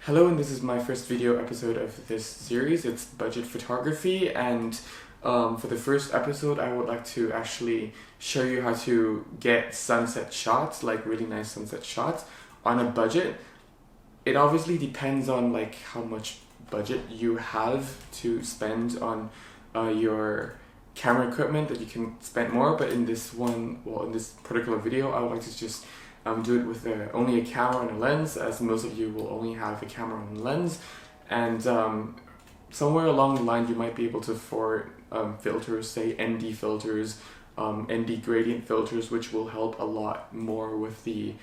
Hello, and this is my first video episode of this series. It's budget photography, and for the first episode I would like to actually show you how to get sunset shots, like really nice sunset shots on a budget. It obviously depends on like how much budget you have to spend on your camera equipment, that you can spend more, but in this particular video I would like to just do it with only a camera and a lens, as most of you will only have a camera and a lens, and somewhere along the line you might be able to afford filters, say ND filters, ND gradient filters, which will help a lot more with the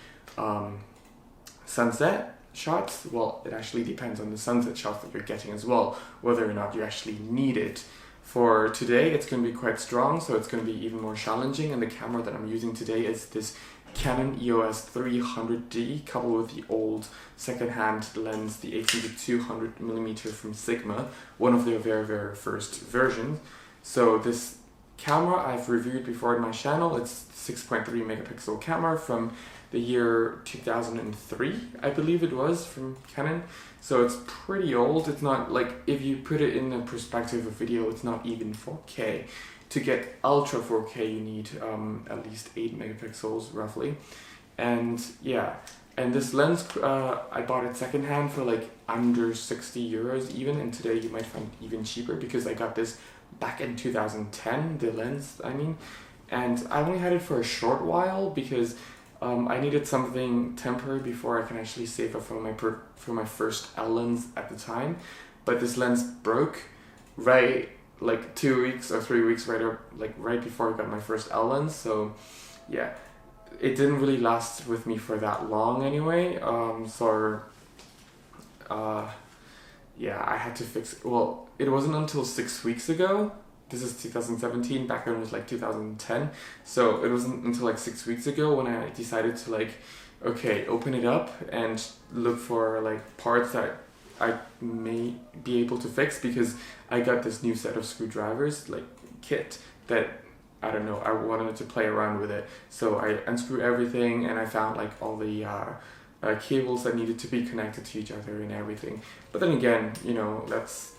sunset shots. Well, it actually depends on the sunset shots that you're getting as well, whether or not you actually need it. For today, it's going to be quite strong, so it's going to be even more challenging, and the camera that I'm using today is this Canon Eos 300D coupled with the old second-hand lens, the 18-200mm from Sigma, one of their very first versions. So this camera I've reviewed before in my channel. It's 6.3 megapixel camera from the year 2003, I believe it was, from Canon. So it's pretty old. It's not like, if you put it in the perspective of video, it's not even 4K. To get ultra 4K you need at least 8 megapixels roughly. And yeah, and this lens I bought it secondhand for like under 60 euros even, and today you might find it even cheaper because I got this back in 2010, the lens I mean, and I only had it for a short while because I needed something temporary before I can actually save up for my first L lens at the time. But this lens broke right like 2 weeks or 3 weeks right before I got my first L lens. So yeah, it didn't really last with me for that long anyway. Yeah, I had to fix it. Well, it wasn't until 6 weeks ago. This is 2017, back then it was like 2010. So it wasn't until like 6 weeks ago when I decided to like, okay, open it up and look for like parts that I may be able to fix, because I got this new set of screwdrivers, like kit, that I don't know, I wanted to play around with it. So I unscrewed everything and I found like all the cables that needed to be connected to each other and everything. But then again, you know, that's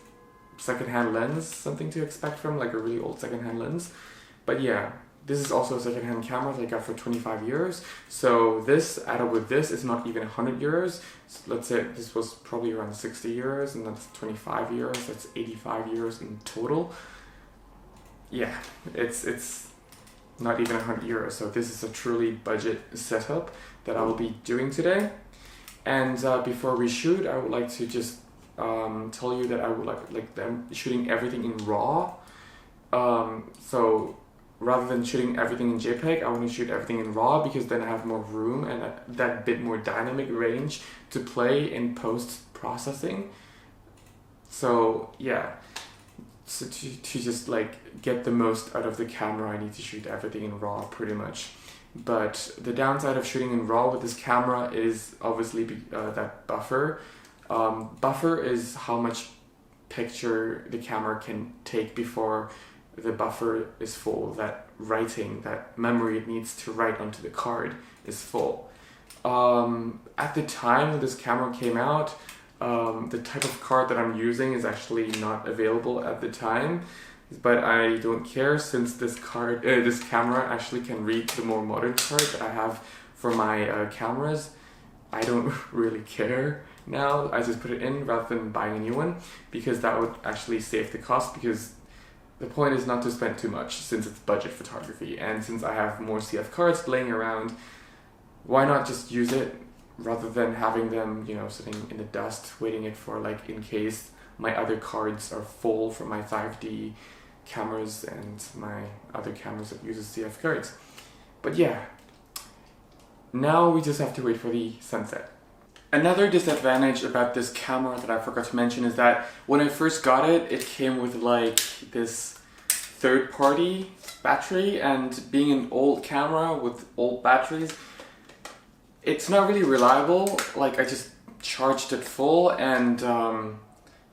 secondhand lens, something to expect from like a really old secondhand lens. But yeah, this is also a secondhand camera that I got for 25 euros. So this added with this is not even 100 euros. So let's say this was probably around 60 euros, and that's 25 euros. That's 85 euros in total. Yeah, it's not even 100 euros. So this is a truly budget setup that I will be doing today. And before we shoot, I would like to just tell you that I would like them shooting everything in RAW. So rather than shooting everything in JPEG, I want to shoot everything in RAW, because then I have more room and that bit more dynamic range to play in post-processing. So yeah, so to just like get the most out of the camera, I need to shoot everything in RAW pretty much. But the downside of shooting in RAW with this camera is obviously that buffer. Buffer is how much picture the camera can take before the buffer is full, that memory it needs to write onto the card is full. At the time when this camera came out, the type of card that I'm using is actually not available at the time, but I don't care, since this camera actually can read the more modern card that I have for my cameras. I don't really care now. I just put it in rather than buying a new one, because that would actually save the cost, because the point is not to spend too much since it's budget photography, and since I have more CF cards laying around, why not just use it rather than having them, you know, sitting in the dust waiting it for like in case my other cards are full from my 5D cameras and my other cameras that uses CF cards. But yeah, now we just have to wait for the sunset. Another disadvantage about this camera that I forgot to mention is that when I first got it, it came with like this third-party battery, and being an old camera with old batteries, it's not really reliable. Like, I just charged it full, and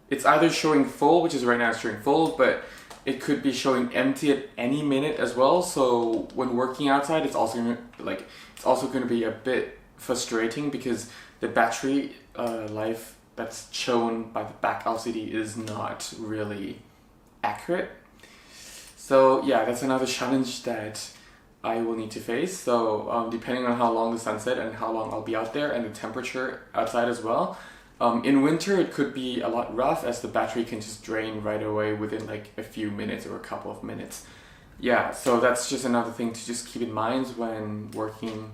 it's either showing full, which is right now it's showing full, but it could be showing empty at any minute as well. So when working outside, it's also going to be a bit frustrating, because the battery life that's shown by the back LCD is not really accurate. So yeah, that's another challenge that I will need to face. So depending on how long the sunset and how long I'll be out there and the temperature outside as well. In winter it could be a lot rough as the battery can just drain right away within like a few minutes or a couple of minutes. Yeah, so that's just another thing to just keep in mind when working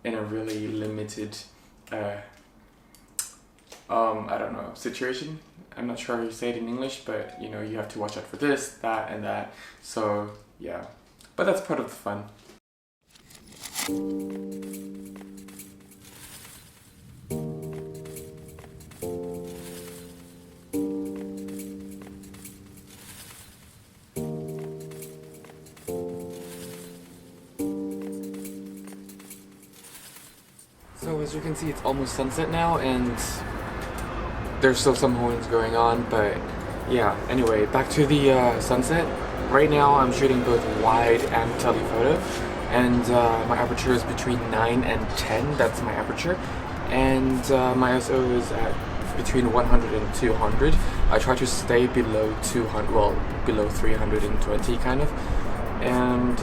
in a really limited I don't know, situation. I'm not sure how you say it in English, but you know, you have to watch out for this, that, and that. So yeah, but that's part of the fun. So as you can see, it's almost sunset now, and there's still some horns going on, but yeah, anyway, back to the sunset. Right now I'm shooting both wide and telephoto, and my aperture is between 9 and 10, that's my aperture, and my ISO is at between 100 and 200. I try to stay below 200, well, below 320 kind of, and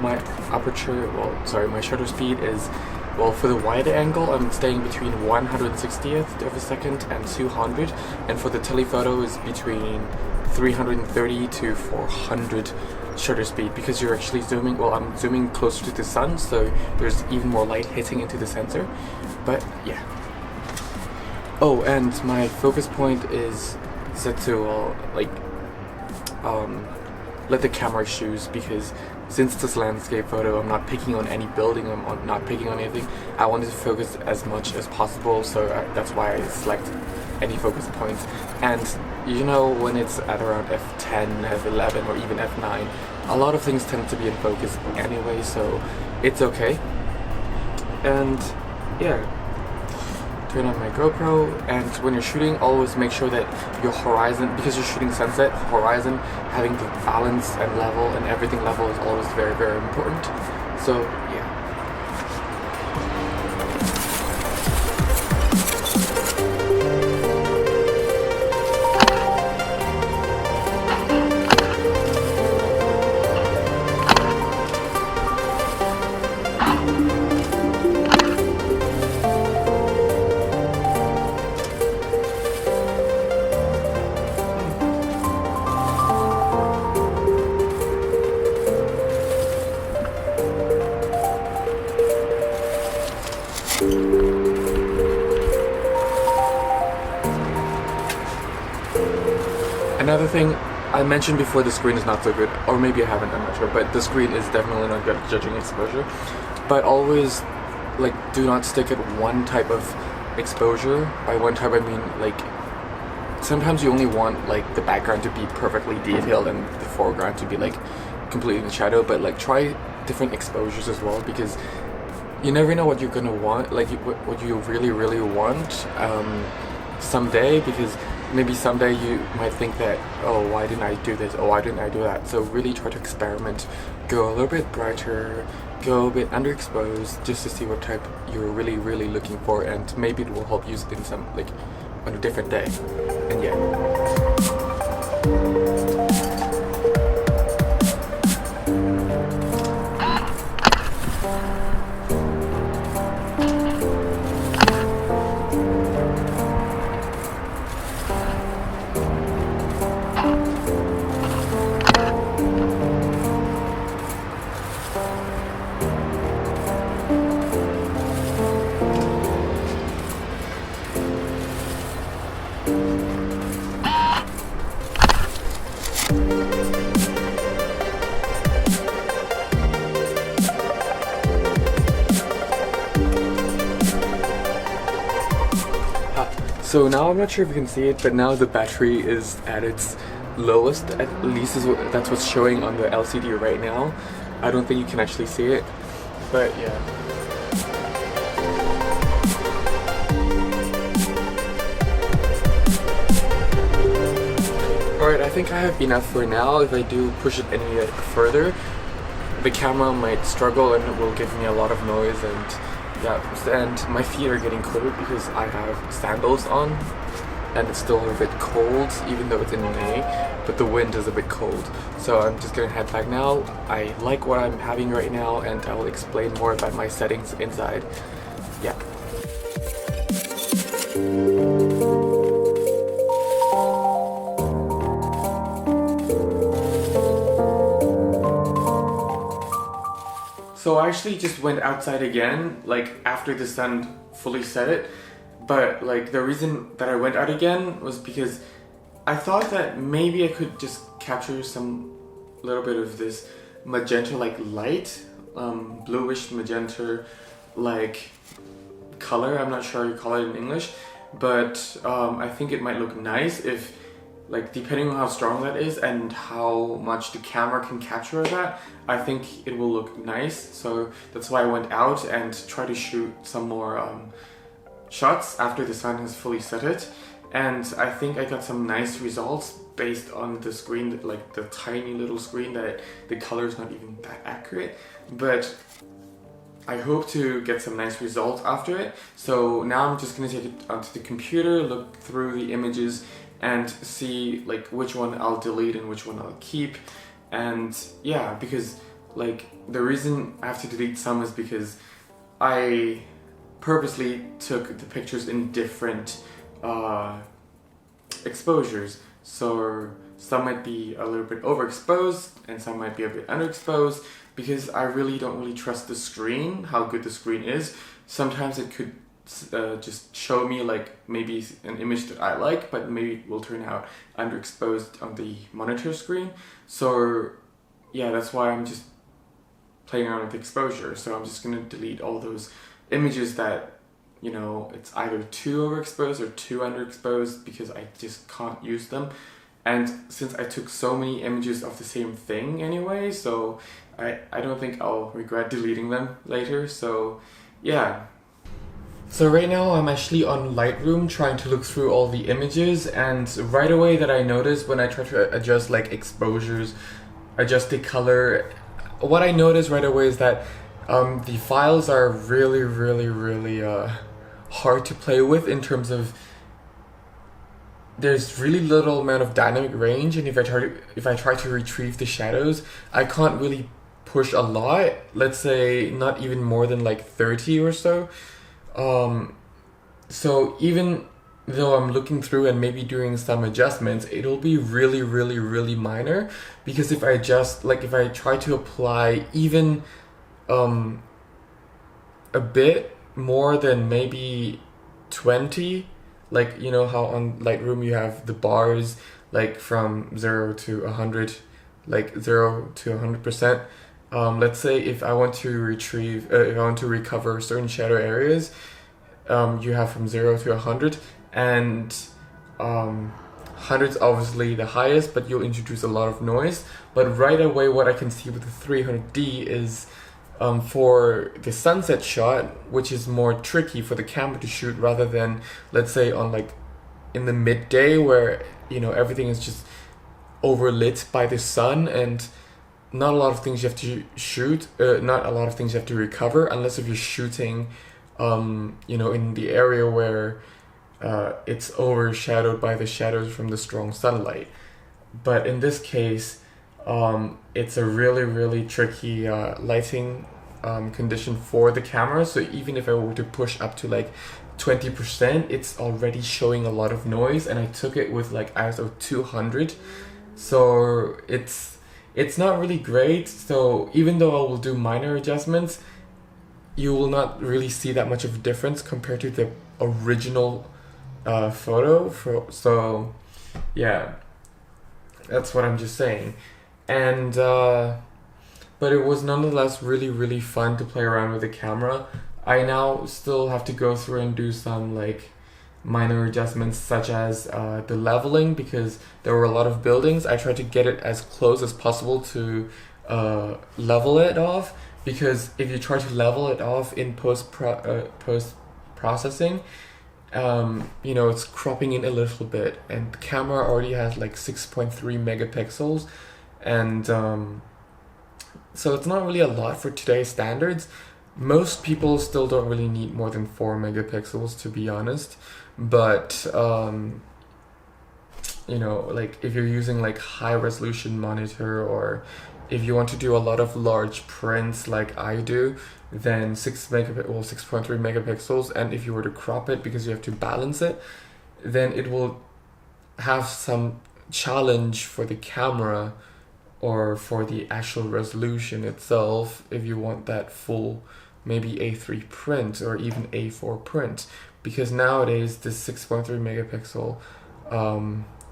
my aperture, well, sorry, my shutter speed is, well, for the wide angle, I'm staying between 160th of a second and 200, and for the telephoto is between 330 to 400 shutter speed, because you're actually zooming, well, I'm zooming closer to the sun, so there's even more light hitting into the sensor, but yeah. Oh, and my focus point is set to, let the camera choose, because since this landscape photo, I'm not picking on any building, I'm not picking on anything. I wanted to focus as much as possible, so that's why I select any focus points. And you know, when it's at around f10, f11, or even f9, a lot of things tend to be in focus anyway, so it's okay. And yeah, turn on my GoPro, and when you're shooting, always make sure that your horizon, because you're shooting sunset, horizon, having the balance and level and everything level is always very, very important. So yeah. Another thing, I mentioned before, the screen is not so good, or maybe I haven't, I'm not sure, but the screen is definitely not good at judging exposure. But always, like, do not stick at one type of exposure. By one type I mean, like, sometimes you only want, like, the background to be perfectly detailed and the foreground to be, like, completely in shadow, but, like, try different exposures as well, because you never know what you're gonna want, like, what you really, really want someday, because maybe someday you might think that, oh, why didn't I do this, oh, why didn't I do that? So really try to experiment, go a little bit brighter, go a bit underexposed, just to see what type you're really, really looking for, and maybe it will help use it in some, like, on a different day. And yeah. So now I'm not sure if you can see it, but now the battery is at its lowest, at least that's what's showing on the LCD right now. I don't think you can actually see it, but yeah. Alright, I think I have enough for now. If I do push it any further, the camera might struggle and it will give me a lot of noise, and Yeah, and my feet are getting cold because I have sandals on, and it's still a bit cold, even though it's in May, but the wind is a bit cold. So I'm just gonna head back now. I like what I'm having right now, and I will explain more about my settings inside. Yeah. So I actually just went outside again, like after the sun fully set it. But like the reason that I went out again was because I thought that maybe I could just capture some little bit of this magenta like light, bluish magenta like color. I'm not sure how you call it in English, but I think it might look nice if, like, depending on how strong that is and how much the camera can capture that, I think it will look nice. So that's why I went out and tried to shoot some more shots after the sun has fully set it, and I think I got some nice results based on the screen, like the tiny little screen that the color is not even that accurate, but I hope to get some nice results after it. So now I'm just gonna take it onto the computer, look through the images and see like which one I'll delete and which one I'll keep. And yeah, because like the reason I have to delete some is because I purposely took the pictures in different exposures. So some might be a little bit overexposed and some might be a bit underexposed, because I really don't really trust the screen, how good the screen is. Sometimes it could just show me like maybe an image that I like, but maybe it will turn out underexposed on the monitor screen. So yeah, that's why I'm just playing around with exposure. So I'm just gonna delete all those images that, you know, it's either too overexposed or too underexposed, because I just can't use them. And since I took so many images of the same thing anyway, so I don't think I'll regret deleting them later. So yeah. So right now I'm actually on Lightroom trying to look through all the images, and right away that I noticed when I try to adjust like exposures, adjust the color, what I noticed right away is that the files are really hard to play with, in terms of there's really little amount of dynamic range, and if I try to retrieve the shadows, I can't really push a lot. Let's say not even more than like 30 or so. So even though I'm looking through and maybe doing some adjustments, it'll be really minor, because if I try to apply even a bit more than maybe 20, like, you know how on Lightroom you have the bars like from 0 to 100, like 0 to 100%. Let's say if I want to if I want to recover certain shadow areas, you have from 0 to 100, and 100's obviously the highest, but you'll introduce a lot of noise. But right away what I can see with the 300D is for the sunset shot, which is more tricky for the camera to shoot, rather than, let's say, on like in the midday where, you know, everything is just overlit by the sun and not a lot of things you have to shoot, not a lot of things you have to recover, unless if you're shooting you know, in the area where it's overshadowed by the shadows from the strong sunlight. But in this case, it's a really tricky lighting condition for the camera. So even if I were to push up to like 20%, it's already showing a lot of noise, and I took it with like ISO 200, so it's not really great. So even though I will do minor adjustments, you will not really see that much of a difference compared to the original photo. So yeah, that's what I'm just saying. And but it was nonetheless really fun to play around with the camera. I now still have to go through and do some like minor adjustments, such as the leveling, because there were a lot of buildings. I tried to get it as close as possible to level it off, because if you try to level it off in post processing, you know, it's cropping in a little bit, and the camera already has like 6.3 megapixels, and so it's not really a lot for today's standards. Most people still don't really need more than 4 megapixels, to be honest, but you know, like if you're using like high resolution monitor, or if you want to do a lot of large prints like I do, then 6.3 megapixels, and if you were to crop it because you have to balance it, then it will have some challenge for the camera or for the actual resolution itself if you want that full maybe A3 print or even A4 print, because nowadays this 6.3 megapixel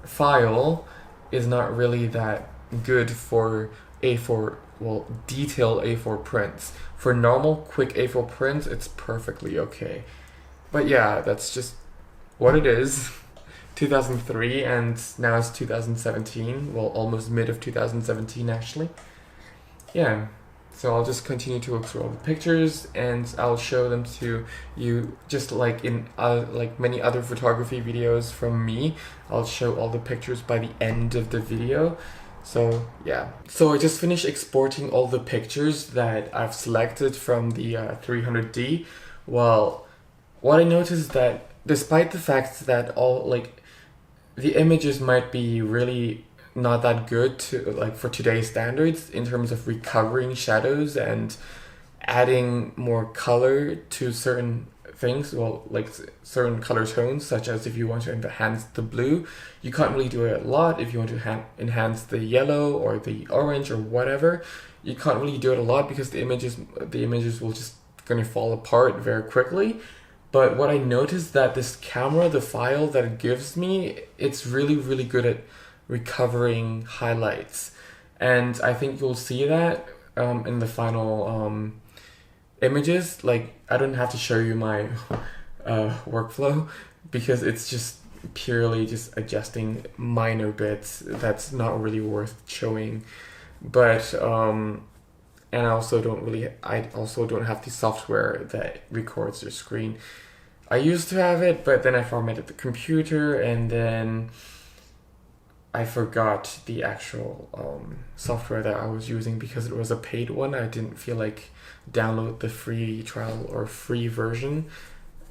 file is not really that good for A4, well, detailed A4 prints. For normal quick A4 prints, it's perfectly okay. But yeah, that's just what it is. 2003, and now it's 2017, well, almost mid of 2017 actually. Yeah, so I'll just continue to look through all the pictures, and I'll show them to you, just like in like many other photography videos from me. I'll show all the pictures by the end of the video. So yeah, so I just finished exporting all the pictures that I've selected from the 300D. Well, what I noticed is that despite the fact that all like the images might be really not that good to like for today's standards in terms of recovering shadows and adding more color to certain things, well, like certain color tones, such as if you want to enhance the blue, you can't really do it a lot. If you want to enhance the yellow or the orange or whatever, you can't really do it a lot because the images will just gonna fall apart very quickly. But what I noticed that this camera, the file that it gives me, it's really, really good at recovering highlights. And I think you'll see that in the final images. Like, I don't have to show you my workflow because it's just purely just adjusting minor bits that's not really worth showing. But and I also don't have the software that records your screen. I used to have it, but then I formatted the computer, and then I forgot the actual software that I was using because it was a paid one. I didn't feel like download the free trial or free version,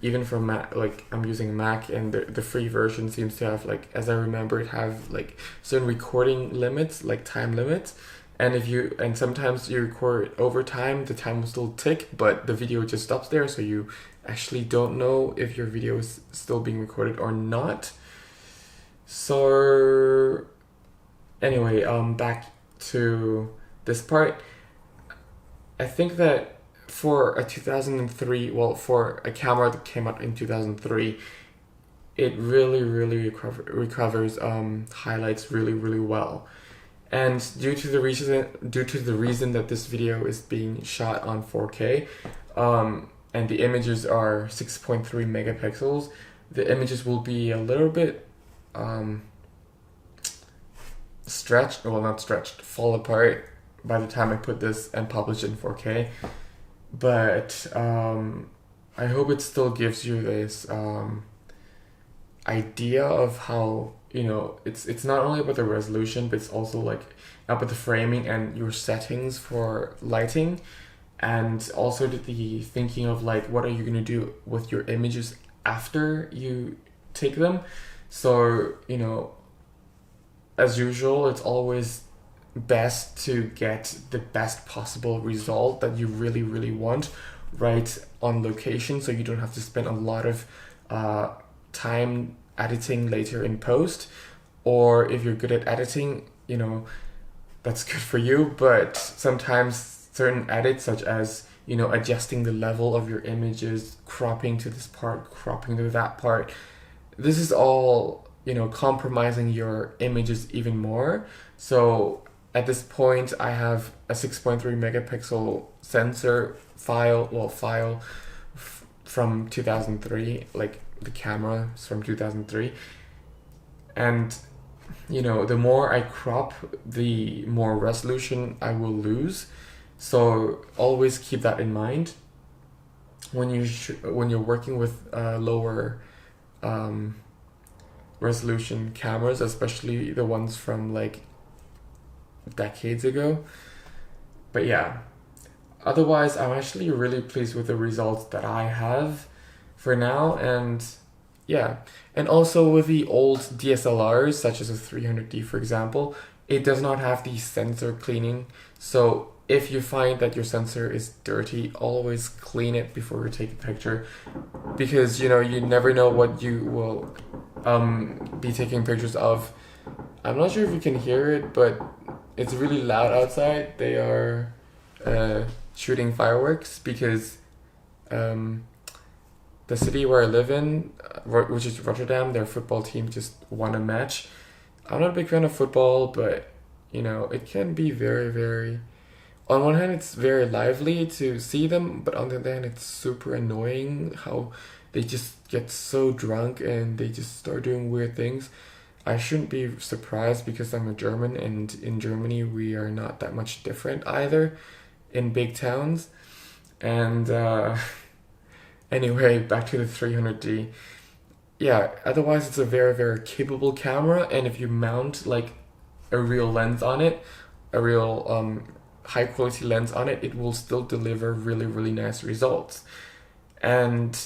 even from Mac. Like, I'm using a Mac, and the free version seems to have, like, as I remember, it have like certain recording limits, like time limits. And sometimes you record over time, the time will still tick, but the video just stops there, so you actually don't know if your video is still being recorded or not. So anyway, back to this part. I think that for a 2003, well, for a camera that came out in 2003, it really recovers highlights really well. And due to the reason that this video is being shot on 4K, and the images are 6.3 megapixels, the images will be a little bit fall apart by the time I put this and publish it in 4K. But I hope it still gives you this idea of how, you know, it's not only about the resolution, but it's also like about the framing and your settings for lighting, and also the thinking of like what are you going to do with your images after you take them. So, you know, as usual, it's always best to get the best possible result that you really want right on location, so you don't have to spend a lot of time editing later in post. Or if you're good at editing, you know, that's good for you, but sometimes certain edits, such as, you know, adjusting the level of your images, cropping to this part, cropping to that part, this is all, you know, compromising your images even more. So at this point, I have a 6.3 megapixel sensor file from 2003, like the camera is from 2003. And, you know, the more I crop, the more resolution I will lose. So always keep that in mind when you're working with lower resolution cameras, especially the ones from like decades ago. But yeah, otherwise, I'm actually really pleased with the results that I have for now, and yeah. And also with the old DSLRs, such as a 300D for example, it does not have the sensor cleaning. So if you find that your sensor is dirty, always clean it before you take a picture, because you never know what you will be taking pictures of. I'm not sure if you can hear it, but it's really loud outside. They are shooting fireworks because the city where I live in, which is Rotterdam, their football team just won a match. I'm not a big fan of football, but it can be very, very. On one hand, it's very lively to see them, but on the other hand, it's super annoying how they just get so drunk and they just start doing weird things. I shouldn't be surprised because I'm a German, and in Germany we are not that much different either in big towns. And anyway, back to the 300D. Yeah, otherwise it's a very, very capable camera, and if you mount like a real lens on it, a real high quality lens on it, it will still deliver really, really nice results. And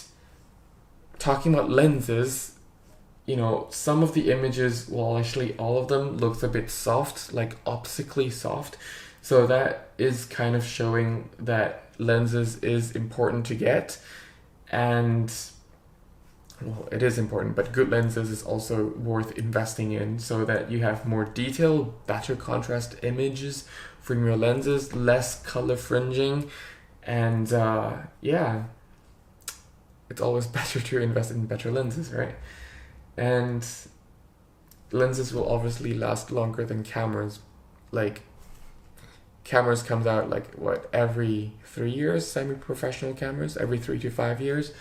talking about lenses, some of the images, well, actually all of them looks a bit soft, like optically soft. So that is kind of showing that lenses is important to get. And well, it is important, but good lenses is also worth investing in so that you have more detail, better contrast images from your lenses, less color fringing, and yeah, it's always better to invest in better lenses, right? And lenses will obviously last longer than cameras. Like, cameras comes out like every 3 years, semi-professional cameras, every 3 to 5 years.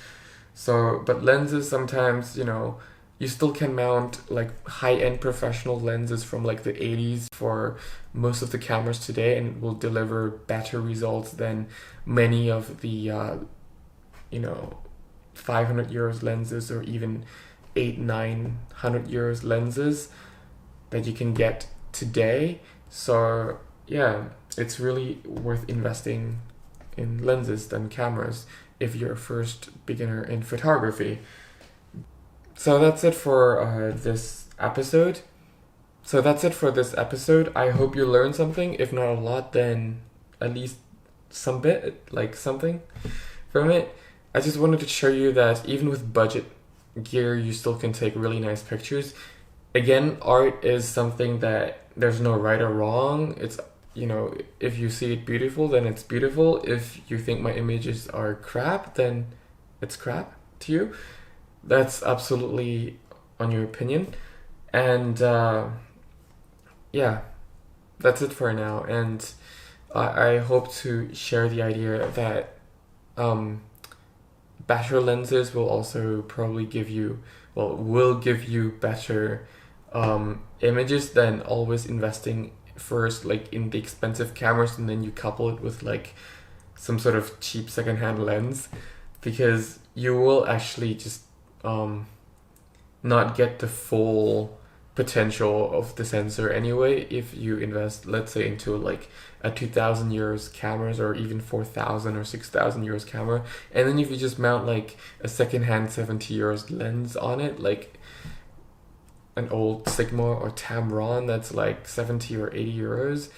So, but lenses sometimes, you still can mount like high-end professional lenses from like the 80s for most of the cameras today, and will deliver better results than many of the 500 euros lenses, or even 800-900 euros lenses that you can get today. So yeah, it's really worth investing in lenses than cameras if you're a first beginner in photography. So that's it for this episode. I hope you learned something. If not a lot, then at least some bit, like something from it. I just wanted to show you that even with budget gear, you still can take really nice pictures. Again, art is something that there's no right or wrong. It's, if you see it beautiful, then it's beautiful. If you think my images are crap, then it's crap to you. That's absolutely on your opinion. And yeah, that's it for now. And I hope to share the idea that better lenses will also probably will give you better images than always investing first like in the expensive cameras and then you couple it with like some sort of cheap secondhand lens, because you will actually just not get the full potential of the sensor anyway if you invest, let's say, into like a 2,000 euros cameras, or even 4,000 or 6,000 euros camera, and then if you just mount like a secondhand 70 euros lens on it, like an old Sigma or Tamron that's like 70 or 80 euros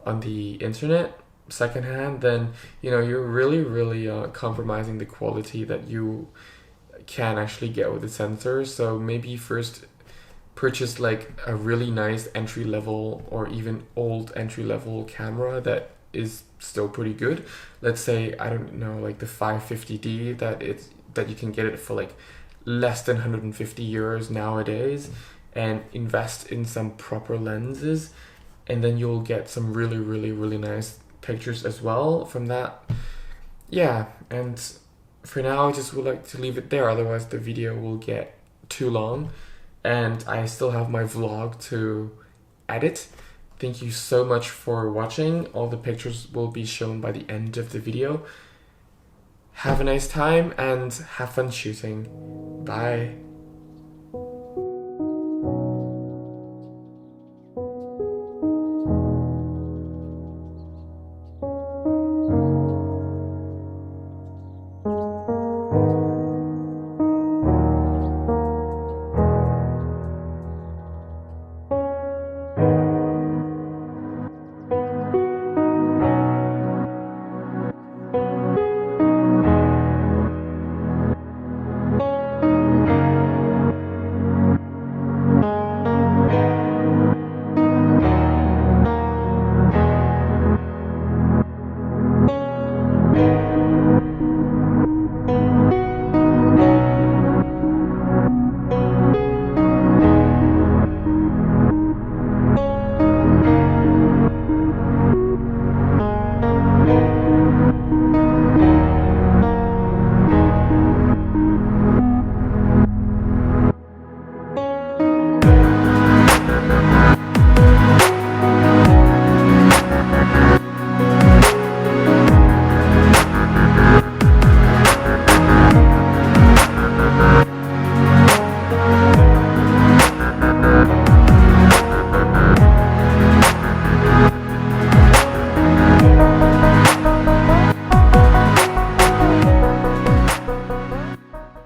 on the internet secondhand, then you're really compromising the quality that you can actually get with the sensor. So maybe first purchase like a really nice entry level or even old entry level camera that is still pretty good. Let's say, I don't know, like the 550D that you can get it for like less than 150 euros nowadays, and invest in some proper lenses, and then you'll get some really nice pictures as well from that. Yeah, and for now I just would like to leave it there, otherwise the video will get too long and I still have my vlog to edit. Thank you so much for watching. All the pictures will be shown by the end of the video. Have a nice time and have fun shooting. Bye.